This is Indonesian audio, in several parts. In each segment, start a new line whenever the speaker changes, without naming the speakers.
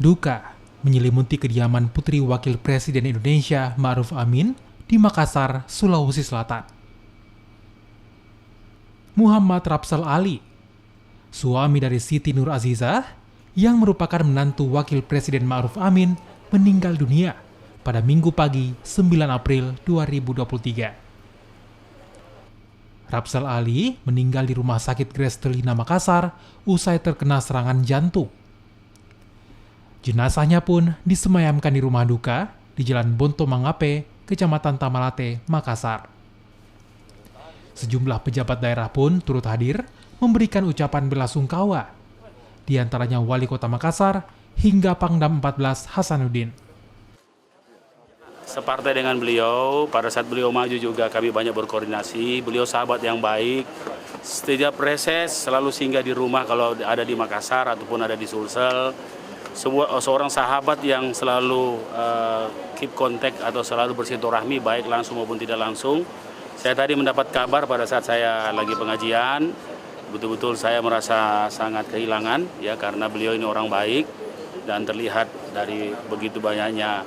Duka menyelimuti kediaman Putri Wakil Presiden Indonesia Ma'ruf Amin di Makassar, Sulawesi Selatan. Muhammad Rapsal Ali, suami dari Siti Nur Azizah, yang merupakan menantu Wakil Presiden Ma'ruf Amin, meninggal dunia pada Minggu pagi 9 April 2023. Rapsal Ali meninggal di Rumah Sakit Grace Telina Makassar usai terkena serangan jantung. Jenazahnya pun disemayamkan di rumah duka di Jalan Bonto Mangape, Kecamatan Tamalate, Makassar. Sejumlah pejabat daerah pun turut hadir memberikan ucapan belasungkawa, di antaranya Wali Kota Makassar hingga Pangdam 14 Hasanuddin.
Separtai dengan beliau, pada saat beliau maju juga kami banyak berkoordinasi. Beliau sahabat yang baik, setiap reses selalu singgah di rumah kalau ada di Makassar ataupun ada di Sulsel. Seorang sahabat yang selalu keep contact atau selalu bersilaturahmi baik langsung maupun tidak langsung. Saya tadi mendapat kabar pada saat saya lagi pengajian, betul-betul saya merasa sangat kehilangan ya, karena beliau ini orang baik dan terlihat dari begitu banyaknya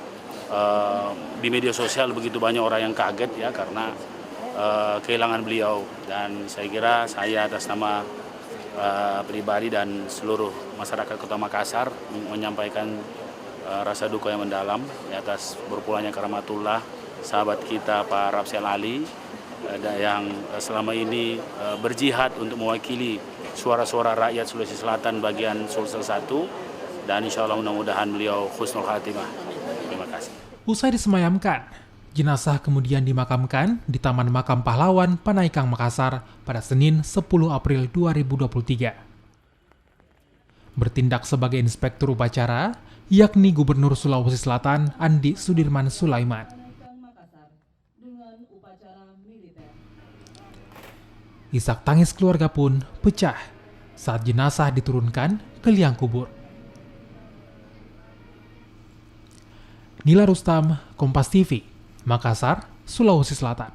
di media sosial begitu banyak orang yang kaget ya karena kehilangan beliau. Dan saya kira saya atas nama pribadi dan seluruh masyarakat Kota Makassar menyampaikan rasa duka yang mendalam atas berpulangnya karamatullah sahabat kita Pak Rapsal Ali yang selama ini berjihad untuk mewakili suara-suara rakyat Sulawesi Selatan bagian Sulsel 1, dan insya Allah mudah-mudahan beliau husnul khatimah. Terima kasih.
Usai disemayamkan, jenazah kemudian dimakamkan di Taman Makam Pahlawan Panaikang Makassar pada Senin 10 April 2023. Bertindak sebagai inspektur upacara, yakni Gubernur Sulawesi Selatan Andi Sudirman Sulaiman. Isak tangis keluarga pun pecah saat jenazah diturunkan ke liang kubur. Nila Rustam, Kompas TV, Makassar, Sulawesi Selatan.